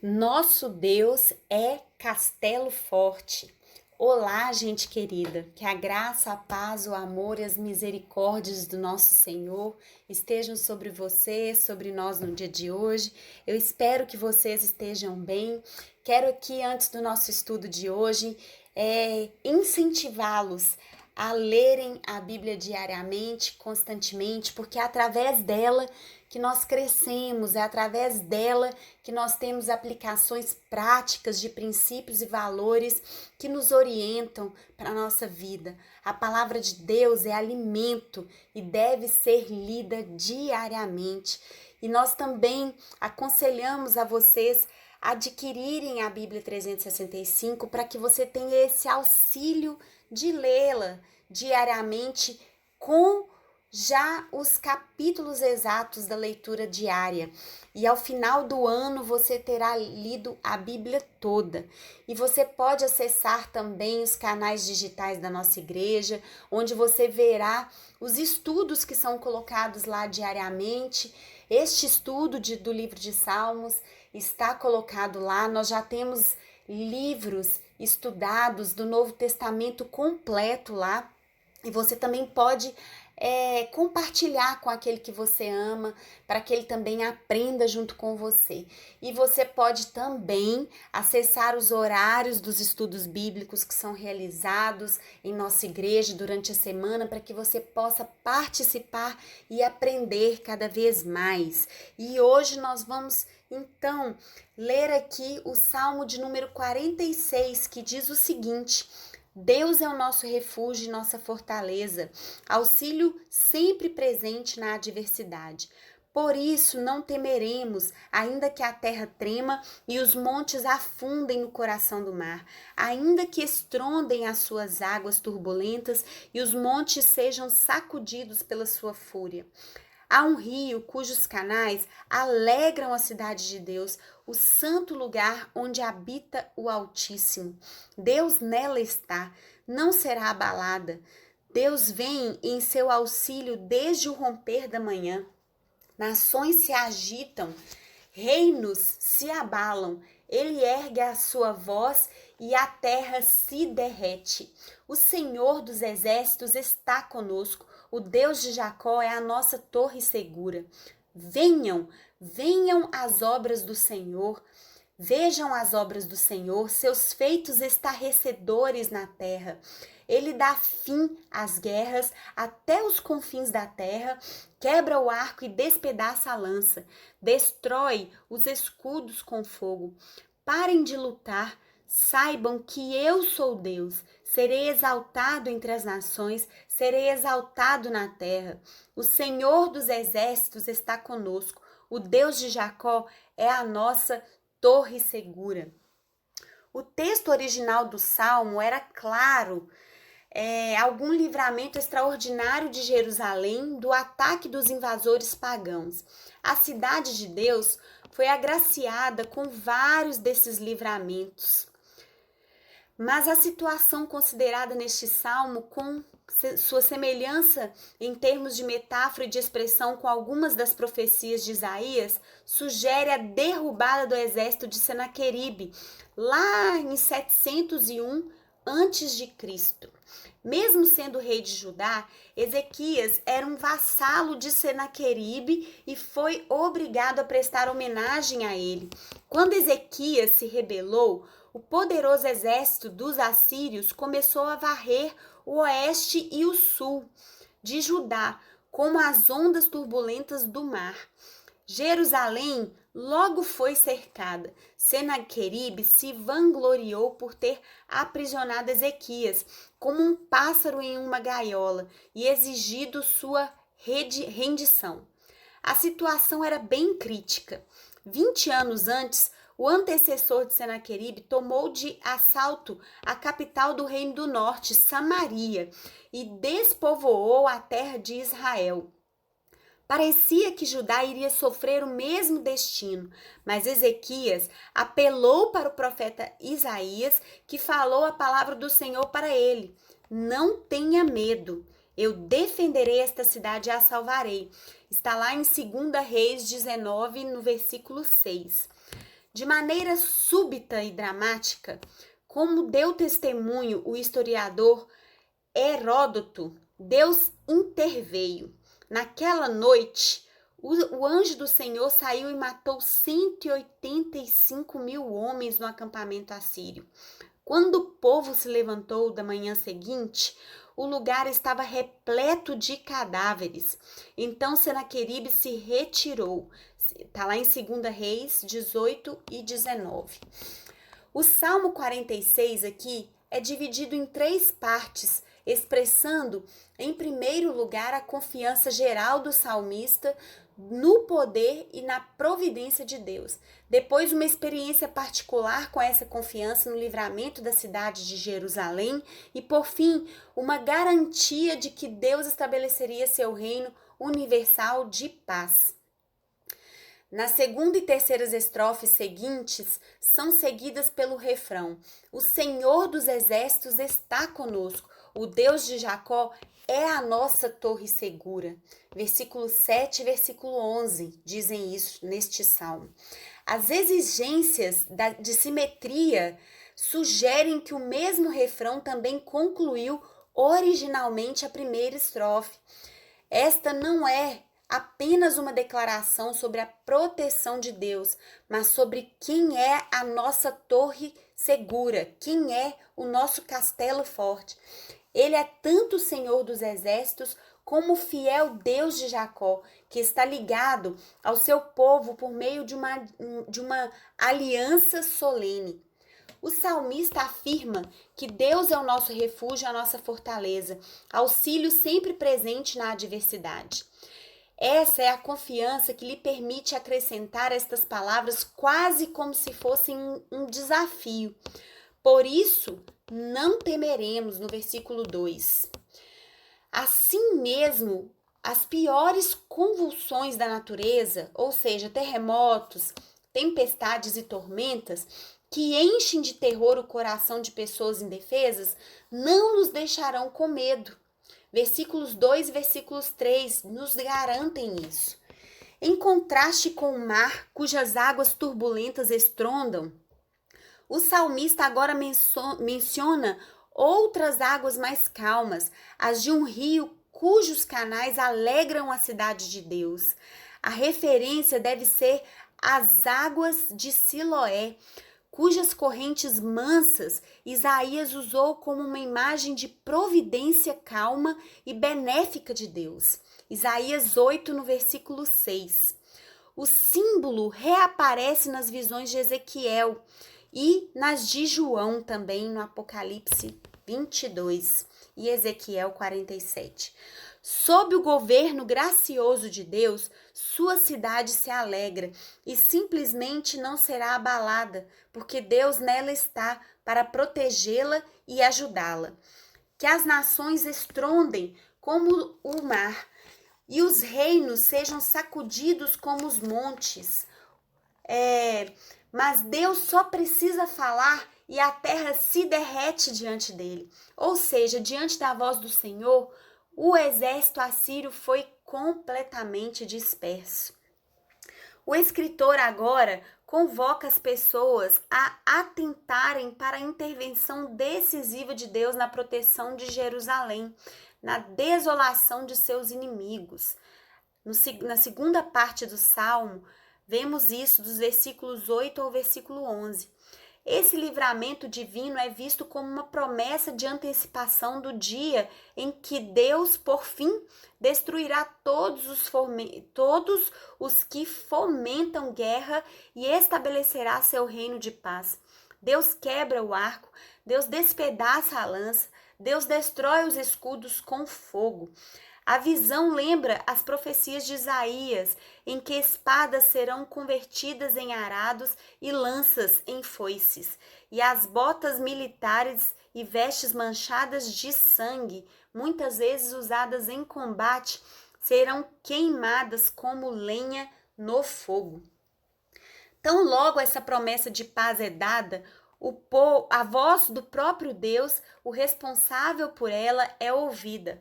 Nosso Deus é castelo forte. Olá, gente querida, que a graça, a paz, o amor e as misericórdias do nosso Senhor estejam sobre você, sobre nós no dia de hoje. Eu espero que vocês estejam bem. Quero aqui, antes do nosso estudo de hoje, incentivá-los a lerem a Bíblia diariamente, constantemente, porque é através dela que nós crescemos, é através dela que nós temos aplicações práticas de princípios e valores que nos orientam para a nossa vida. A palavra de Deus é alimento e deve ser lida diariamente. E nós também aconselhamos a vocês adquirirem a Bíblia 365 para que você tenha esse auxílio de lê-la diariamente com já os capítulos exatos da leitura diária. E ao final do ano você terá lido a Bíblia toda. E você pode acessar também os canais digitais da nossa igreja, onde você verá os estudos que são colocados lá diariamente. Este estudo do livro de Salmos está colocado lá. Nós já temos livros estudados do Novo Testamento completo lá. E você também pode compartilhar com aquele que você ama, para que ele também aprenda junto com você. E você pode também acessar os horários dos estudos bíblicos que são realizados em nossa igreja durante a semana, para que você possa participar e aprender cada vez mais. E hoje nós vamos então ler aqui o Salmo de número 46, que diz o seguinte: Deus é o nosso refúgio e nossa fortaleza, auxílio sempre presente na adversidade. Por isso não temeremos, ainda que a terra trema e os montes afundem no coração do mar, ainda que estrondem as suas águas turbulentas e os montes sejam sacudidos pela sua fúria. Há um rio cujos canais alegram a cidade de Deus, o santo lugar onde habita o Altíssimo. Deus nela está, não será abalada. Deus vem em seu auxílio desde o romper da manhã. Nações se agitam, reinos se abalam. Ele ergue a sua voz e a terra se derrete. O Senhor dos exércitos está conosco. O Deus de Jacó é a nossa torre segura. Venham, venham as obras do Senhor. Vejam as obras do Senhor, seus feitos estarrecedores na terra. Ele dá fim às guerras até os confins da terra, quebra o arco e despedaça a lança, destrói os escudos com fogo. Parem de lutar, saibam que eu sou Deus. Serei exaltado entre as nações, serei exaltado na terra. O Senhor dos exércitos está conosco. O Deus de Jacó é a nossa torre segura. O texto original do Salmo era claro, algum livramento extraordinário de Jerusalém do ataque dos invasores pagãos. A cidade de Deus foi agraciada com vários desses livramentos. Mas a situação considerada neste salmo, com sua semelhança em termos de metáfora e de expressão com algumas das profecias de Isaías, sugere a derrubada do exército de Senaqueribe, lá em 701 antes de Cristo. Mesmo sendo rei de Judá, Ezequias era um vassalo de Senaqueribe e foi obrigado a prestar homenagem a ele. Quando Ezequias se rebelou, o poderoso exército dos assírios começou a varrer o oeste e o sul de Judá, como as ondas turbulentas do mar. Jerusalém logo foi cercada. Senaqueribe se vangloriou por ter aprisionado Ezequias como um pássaro em uma gaiola e exigido sua rendição. A situação era bem crítica. 20 anos antes, o antecessor de Senaqueribe tomou de assalto a capital do reino do norte, Samaria, e despovoou a terra de Israel. Parecia que Judá iria sofrer o mesmo destino, mas Ezequias apelou para o profeta Isaías, que falou a palavra do Senhor para ele: Não tenha medo, eu defenderei esta cidade e a salvarei. Está lá em 2 Reis 19, no versículo 6. De maneira súbita e dramática, como deu testemunho o historiador Heródoto, Deus interveio. Naquela noite, o anjo do Senhor saiu e matou 185 mil homens no acampamento assírio. Quando o povo se levantou da manhã seguinte, o lugar estava repleto de cadáveres. Então Senaqueribe se retirou. Está lá em 2 Reis 18 e 19. O Salmo 46 aqui é dividido em 3 partes, expressando, em primeiro lugar, a confiança geral do salmista no poder e na providência de Deus. Depois, uma experiência particular com essa confiança no livramento da cidade de Jerusalém. E, por fim, uma garantia de que Deus estabeleceria seu reino universal de paz. Na segunda e terceiras estrofes seguintes são seguidas pelo refrão: o Senhor dos exércitos está conosco, o Deus de Jacó é a nossa torre segura. Versículo 7 e versículo 11 dizem isso neste salmo. As exigências de simetria sugerem que o mesmo refrão também concluiu originalmente a primeira estrofe. Esta não é apenas uma declaração sobre a proteção de Deus, mas sobre quem é a nossa torre segura, quem é o nosso castelo forte. Ele é tanto o Senhor dos exércitos como o fiel Deus de Jacó, que está ligado ao seu povo por meio de uma aliança solene. O salmista afirma que Deus é o nosso refúgio, a nossa fortaleza, auxílio sempre presente na adversidade. Essa é a confiança que lhe permite acrescentar estas palavras quase como se fossem um desafio. Por isso, não temeremos, no versículo 2. Assim mesmo, as piores convulsões da natureza, ou seja, terremotos, tempestades e tormentas, que enchem de terror o coração de pessoas indefesas, não nos deixarão com medo. Versículos 2 e versículos 3 nos garantem isso. Em contraste com o mar, cujas águas turbulentas estrondam, o salmista agora menciona outras águas mais calmas, as de um rio cujos canais alegram a cidade de Deus. A referência deve ser às águas de Siloé, cujas correntes mansas Isaías usou como uma imagem de providência calma e benéfica de Deus. Isaías 8, no versículo 6. O símbolo reaparece nas visões de Ezequiel e nas de João também no Apocalipse 22 e Ezequiel 47. Sob o governo gracioso de Deus, sua cidade se alegra e simplesmente não será abalada, porque Deus nela está para protegê-la e ajudá-la. Que as nações estrondem como o mar e os reinos sejam sacudidos como os montes. Mas Deus só precisa falar e a terra se derrete diante dele. Ou seja, diante da voz do Senhor, o exército assírio foi completamente disperso. O escritor agora convoca as pessoas a atentarem para a intervenção decisiva de Deus na proteção de Jerusalém, na desolação de seus inimigos. Na segunda parte do Salmo, vemos isso dos versículos 8 ao versículo 11. Esse livramento divino é visto como uma promessa de antecipação do dia em que Deus, por fim, destruirá todos os que fomentam guerra e estabelecerá seu reino de paz. Deus quebra o arco, Deus despedaça a lança, Deus destrói os escudos com fogo. A visão lembra as profecias de Isaías, em que espadas serão convertidas em arados e lanças em foices, e as botas militares e vestes manchadas de sangue, muitas vezes usadas em combate, serão queimadas como lenha no fogo. Tão logo essa promessa de paz é dada, a voz do próprio Deus, o responsável por ela, é ouvida.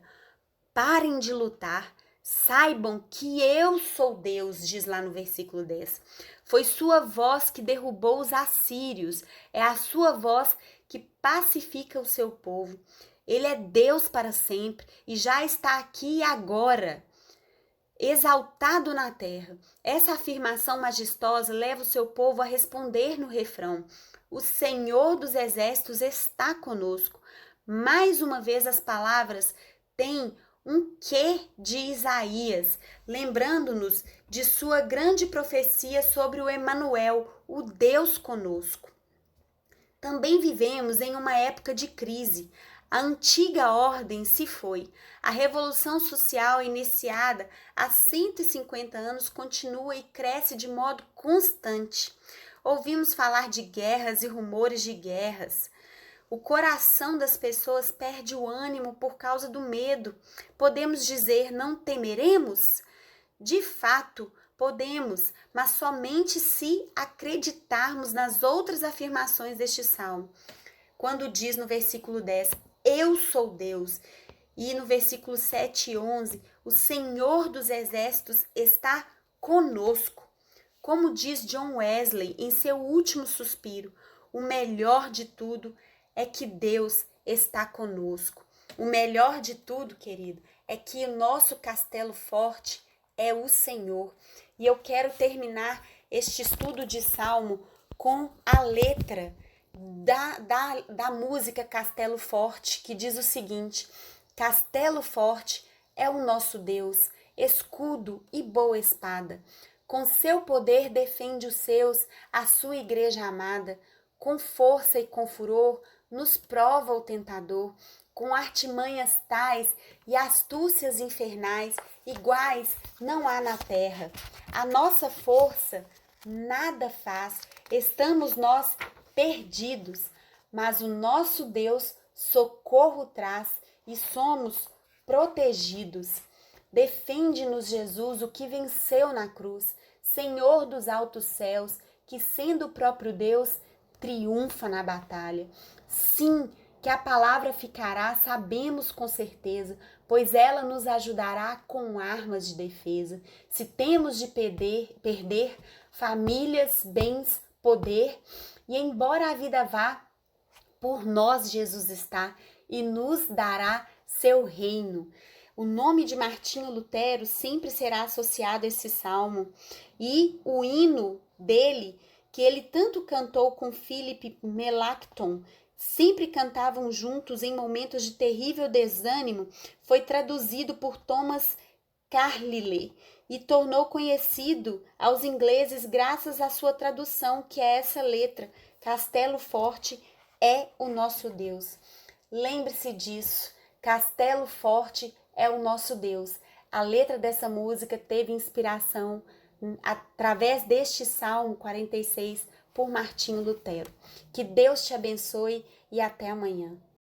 Parem de lutar, Saibam que eu sou Deus, diz lá no versículo 10. Foi sua voz que derrubou os assírios, é a sua voz que pacifica o seu povo. Ele é Deus para sempre e já está aqui agora, exaltado na terra. Essa afirmação majestosa leva o seu povo a responder no refrão: o Senhor dos exércitos está conosco. Mais uma vez as palavras têm um quê de Isaías, lembrando-nos de sua grande profecia sobre o Emanuel, o Deus conosco. Também vivemos em uma época de crise. A antiga ordem se foi. A revolução social iniciada há 150 anos continua e cresce de modo constante. Ouvimos falar de guerras e rumores de guerras. O coração das pessoas perde o ânimo por causa do medo. Podemos dizer, não temeremos? De fato, podemos, mas somente se acreditarmos nas outras afirmações deste salmo. Quando diz no versículo 10, eu sou Deus, e no versículo 7 e 11, o Senhor dos exércitos está conosco. Como diz John Wesley em seu último suspiro, o melhor de tudo é que Deus está conosco. O melhor de tudo, querido, é que o nosso castelo forte é o Senhor. E eu quero terminar este estudo de Salmo com a letra da música Castelo Forte, que diz o seguinte: Castelo forte é o nosso Deus, escudo e boa espada. Com seu poder defende os seus, a sua igreja amada. Com força e com furor nos prova o tentador. Com artimanhas tais e astúcias infernais, iguais não há na terra. A nossa força nada faz, estamos nós perdidos, mas o nosso Deus socorro traz e somos protegidos. Defende-nos, Jesus, o que venceu na cruz, Senhor dos altos céus, que sendo o próprio Deus, triunfa na batalha. Sim, que a palavra ficará, sabemos com certeza, pois ela nos ajudará com armas de defesa. Se temos de perder famílias, bens, poder, e embora a vida vá, por nós Jesus está e nos dará seu reino. O nome de Martinho Lutero sempre será associado a esse salmo, e o hino dele, que ele tanto cantou com Philip Melanchthon, sempre cantavam juntos em momentos de terrível desânimo, foi traduzido por Thomas Carlyle e tornou conhecido aos ingleses graças à sua tradução, que é essa letra: Castelo forte é o nosso Deus. Lembre-se disso, Castelo forte é o nosso Deus. A letra dessa música teve inspiração através deste Salmo 46 por Martinho Lutero. Que Deus te abençoe e até amanhã.